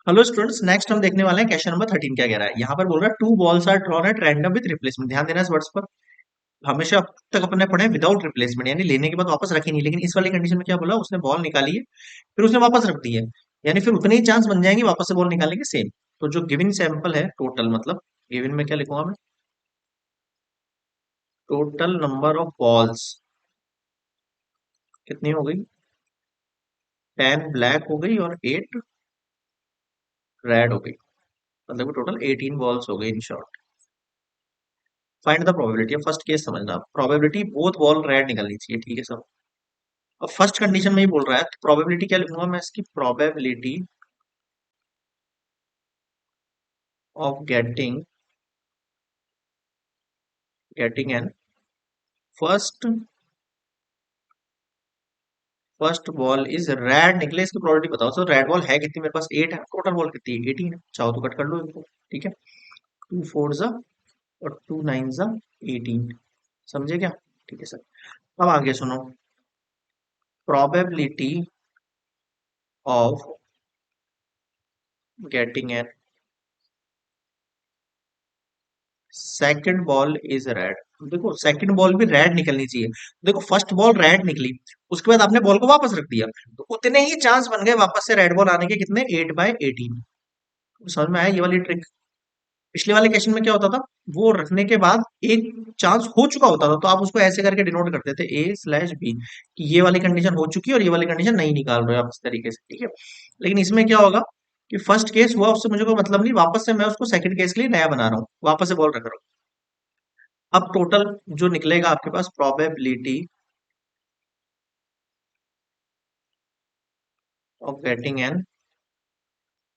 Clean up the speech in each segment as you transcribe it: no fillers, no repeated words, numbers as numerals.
Hello students, next हम देखने वाले हैं क्वेश्चन नंबर 13। क्या कह रहा है यहाँ पर? बोल रहा है two balls are drawn at random with replacement. ध्यान देना इस वर्ड्स पर। हमेशा अब तक अपने पढ़े विदाउट रिप्लेसमेंट, यानी लेने के बाद वापस रखी नहीं, लेकिन इस वाली कंडीशन में क्या बोला? उसने बॉल निकाली है, फिर उसने वापस रख दी है, यानी फिर उतने ही चांस बन जाएंगे वापस से बॉल निकालने के, सेम। तो जो गिवन सैंपल है टोटल, मतलब गिवन में क्या लिखूंगा मैं? टोटल नंबर ऑफ बॉल्स कितनी हो गई? 10 ब्लैक हो गई और 8 रेड हो गई, मतलब टोटल 18 बॉल्स हो गई in short. Find the probability. First case समझना, प्रोबेबिलिटी बोथ बॉल रेड निकलनी चाहिए, ठीक है सब। अब फर्स्ट कंडीशन में ही बोल रहा है तो प्रोबेबिलिटी क्या लिखूंगा मैं इसकी? Probability of getting N first first ball is red निकले, इसकी प्रोबेबिलिटी बताओ। सर रेड बॉल है कितनी मेरे पास? 8 है। टोटल बॉल कितनी है? 18 है। चाहो तो कट कर लो इनको, ठीक है। 2 4 जा और 2 9 जा 18। समझे क्या? ठीक है सर। अब आगे सुनो। Probability of getting N second ball is red. देखो सेकंड बॉल भी रेड निकलनी चाहिए। देखो फर्स्ट बॉल रेड निकली, उसके बाद आपने बॉल को वापस रख दिया, तो उतने ही चांस बन गए वापस से रेड बॉल आने के। कितने? 8/18। समझ में आया ये वाली ट्रिक? पिछले वाले क्वेश्चन में क्या होता था? वो रखने के बाद एक चांस हो चुका होता था, तो आप उसको ऐसे करके डिनोट करते थे A/B, कि ये वाली कंडीशन हो चुकी है और ये वाली कंडीशन नहीं निकाल रहे हो आप इस तरीके से, ठीक है। लेकिन इसमें क्या होगा कि फर्स्ट केस हुआ, उससे मुझे कोई मतलब नहीं, वापस से मैं उसको सेकंड केस के लिए नया बना रहा हूँ, वापस से बॉल रख रहा हूँ। अब टोटल जो निकलेगा आपके पास, probability of getting an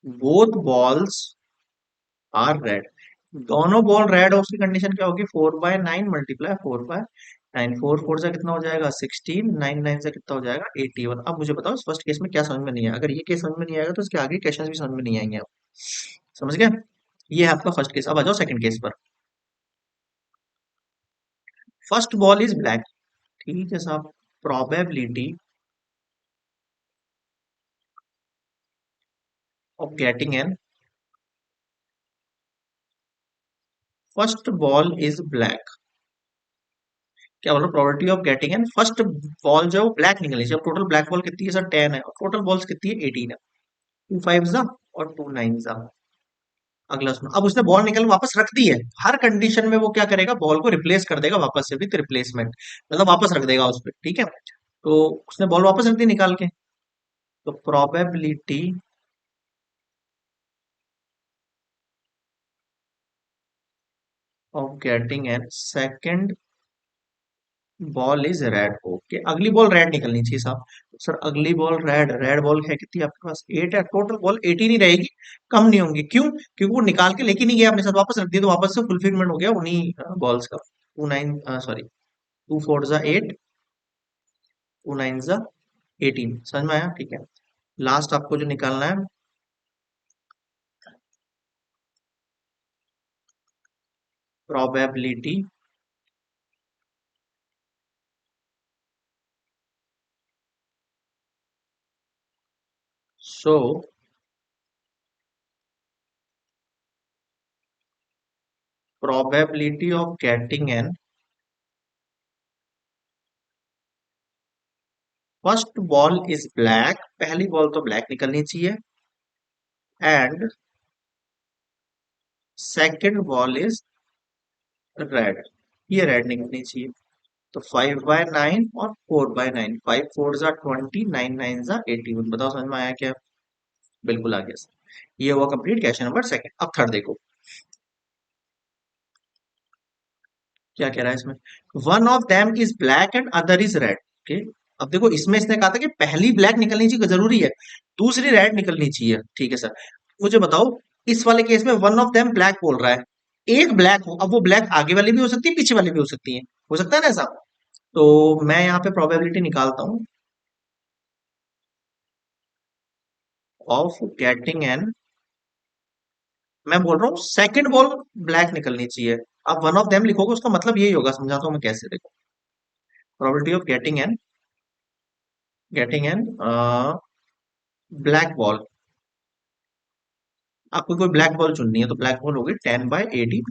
both balls are red. दोनों बॉल रेड हो, उसकी कंडीशन क्या होगी? 4/9 मल्टीप्लाई 4/9। 4 4 से कितना हो जाएगा? 16। 9 9 से कितना हो जाएगा? 81। अब मुझे बताओ इस फर्स्ट केस में क्या समझ में नहीं आया? अगर ये केस समझ में नहीं आएगा तो इसके आगे क्वेश्चन भी समझ में नहीं आएंगे आप। समझ गए? ये है आपका फर्स्ट केस। अब आ जाओ सेकंड केस पर। फर्स्ट बॉल इज ब्लैक, ठीक है साहब। Probability of getting N first ball is black. क्या बोल रहा? Probability of getting N first ball जो ब्लैक निकलनी चाहिए। अब टोटल ब्लैक बॉल कितनी है सर? 10 है, और टोटल बॉल्स कितनी है? 18 है। 2 5 जा और 2 9 जा। अगला सुनो। अब उसने बॉल निकल वापस रख दी है, हर कंडीशन में वो क्या करेगा? बॉल को रिप्लेस कर देगा वापस से विथ रिप्लेसमेंट, मतलब वापस रख देगा उस पर, ठीक है। तो उसने बॉल वापस रख दी निकाल के, तो probability of getting N second ball is red. Okay, अगली बॉल रेड निकलनी चाहिए साहब। सर अगली बॉल रेड, रेड बॉल है कितनी आपके पास? 8 है। टोटल बॉल 18 ही रहेगी, कम नहीं होंगी। क्यों? क्योंकि वो निकाल के लेके नहीं गया अपने साथ, वापस रख दिया, तो वापस से फुलफिलमेंट हो गया उन्हीं बॉल्स का। 2 9 सॉरी, 2 4 जा 8, 2 9 जा 18। समझ में आया? ठीक है। लास्ट आपको जो निकालना है, probability so probability of getting N first ball is black. पहली बॉल तो ब्लैक निकलनी चाहिए, and second ball is red, ये रेड निकलनी चाहिए। तो 5/9 और 4/9, 5 4 जा 20, 9 9 जा 81। बताओ समझ में आया क्या? बिल्कुल आ गया सर। ये हुआ कंप्लीट क्वेश्चन नंबर सेकंड। अब थर्ड देखो क्या कह रहा है इसमें। One of them is black and other is red. Okay, अब देखो इसमें इसने कहा था कि पहली ब्लैक निकलनी चाहिए, जरूरी है, दूसरी रेड निकलनी चाहिए, ठीक है सर। मुझे बताओ इस वाले केस में वन ऑफ देम ब्लैक बोल रहा है, एक ब्लैक हो, अब वो ब्लैक आगे वाली भी हो सकती है, पीछे वाली भी हो सकती है, हो सकता है ना ऐसा? तो मैं यहाँ पे प्रोबेबिलिटी निकालता हूँ ऑफ गेटिंग एन, मैं बोल रहा हूँ सेकंड बॉल ब्लैक निकलनी चाहिए। अब वन ऑफ देम लिखोगे उसका मतलब यही होगा, समझाता हूँ मैं कैसे। देखो probability of getting and black ball, आपको कोई ब्लैक बॉल चुननी है तो ब्लैक बॉल होगी 10/18।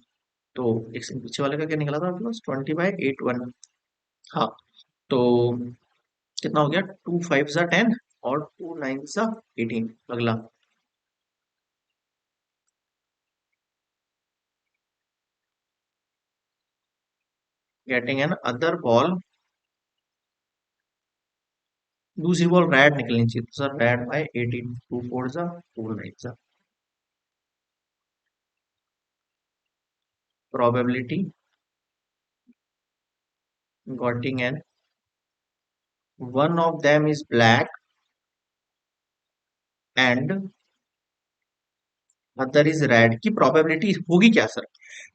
तो एक सेकंड, पीछे वाले का क्या निकला था आपके पास? 20/81। हाँ, तो कितना हो गया? 2 5 ज़ा 10 और 2 9 ज़ा 18। अगला, गेटिंग एन अदर बॉल, दूसरी बॉल रेड निकलनी चाहिए, तो सर रेड/18, 2 4 ज़ा 2 9 ज़ा। Probability getting an one of them is black and other is red की प्रोबेबिलिटी होगी क्या सर?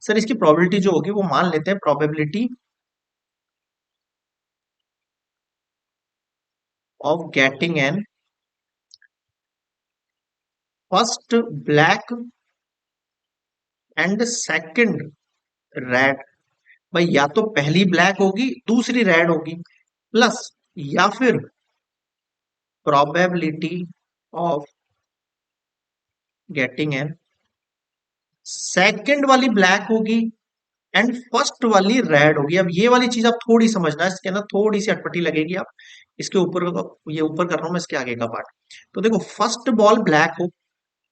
सर इसकी प्रोबेबिलिटी जो होगी वो मान लेते हैं probability of getting N first black and second red. भाई या तो पहली ब्लैक होगी दूसरी रेड होगी, प्लस या फिर probability of getting N second वाली ब्लैक होगी एंड फर्स्ट वाली रेड होगी। अब ये वाली चीज आप थोड़ी समझना, इसके अंदर थोड़ी सी अटपटी लगेगी। आप इसके ऊपर, ये ऊपर कर रहा हूं मैं, इसके आगे का पार्ट। तो देखो, फर्स्ट बॉल ब्लैक हो,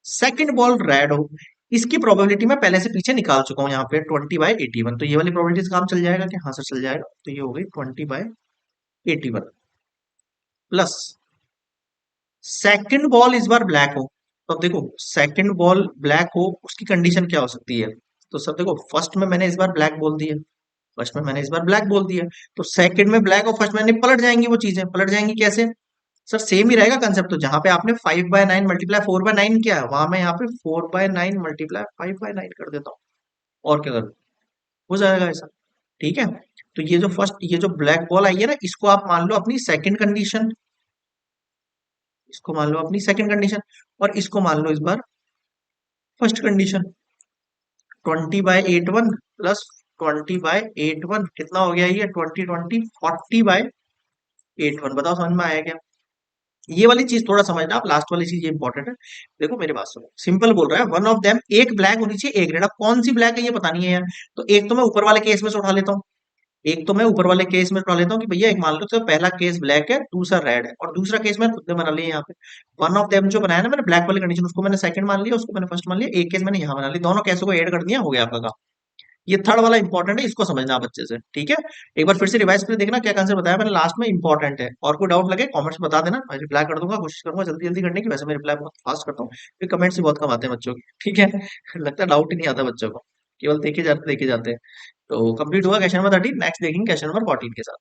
सेकंड बॉल रेड हो, इसकी प्रोबेबिलिटी मैं पहले से पीछे निकाल चुका हूं यहाँ पे 20/81। तो ये वाली प्रोबेबिलिटी से काम चल जाएगा कि हाँ सर चल जाएगा। तो ये हो गई 20/81 प्लस सेकंड बॉल इस बार ब्लैक हो। तो अब देखो, सेकंड बॉल ब्लैक हो उसकी कंडीशन क्या हो सकती है? तो सर देखो, फर्स्ट में मैंने इस बार ब्लैक बोल दिया, फर्स्ट में मैंने इस बार ब्लैक बोल दिया, तो सेकंड में ब्लैक और फर्स्ट में नहीं, पलट जाएंगी वो चीजें। पलट जाएंगी कैसे? सर सेम ही रहेगा कंसेप्ट। तो जहां पे आपने 5/9 मल्टीप्लाई 4/9 किया है, वहां मैं यहाँ पे 4/9 मल्टीप्लाई 5/9 कर देता हूँ। और क्या करूँ? हो जाएगा ऐसा। ठीक है। तो ये जो फर्स्ट, ये जो ब्लैक बॉल आई है ना, इसको आप मान लो अपनी सेकंड कंडीशन, इसको मान लो अपनी सेकंड कंडीशन, और इसको मान लो इस बार फर्स्ट कंडीशन। 20/81 प्लस 20/81 कितना हो गया? ये 20 20 40/81। बताओ समझ में आया क्या? ये वाली चीज थोड़ा समझना आप, लास्ट वाली चीज ये इंपॉर्टेंट है। देखो मेरी बात सुनो, सिंपल बोल रहा है, वन ऑफ देम, एक ब्लैक होनी चाहिए एक रेड। अब कौन सी ब्लैक है ये पता नहीं है यार। तो एक तो मैं ऊपर वाले केस में से उठा लेता हूँ, एक तो मैं ऊपर वाले केस में उठा लेता हूँ कि भैया एक मान लो तो पहला केस ब्लैक है, दूसरा रेड है, और दूसरा केस मैंने खुद ने बना लिया यहाँ पे। वन ऑफ देम जो बनाया ना मैंने ब्लैक वाली कंडीशन, उसको मैंने सेकंड मान लिया, उसको मैंने फर्स्ट मान लिया, एक केस मैंने यहाँ बना लिया, दोनों केसों को ऐड कर दिया, हो गया आपका काम। ये थर्ड वाला इंपॉर्टेंट है, इसको समझना आप अच्छे से। ठीक है, एक बार फिर से रिवाइज करके देखना क्या कंसेप्ट बताया मैंने लास्ट में, इंपॉर्टेंट है। और कोई डाउट लगे कमेंट्स में बता देना, मैं रिप्लाई कर दूंगा, कोशिश करूंगा जल्दी जल्दी करने की। वैसे मैं रिप्लाई बहुत फास्ट करता हूँ, फिर कमेंट्स ही बहुत कम आते हैं बच्चों के। ठीक है लगता है डाउट ही नहीं आता बच्चों को, केवल देखे जाते हैं। तो कंप्लीट हुआ क्वेश्चन नंबर 13, नेक्स्ट देखेंगे क्वेश्चन नंबर 14 के साथ।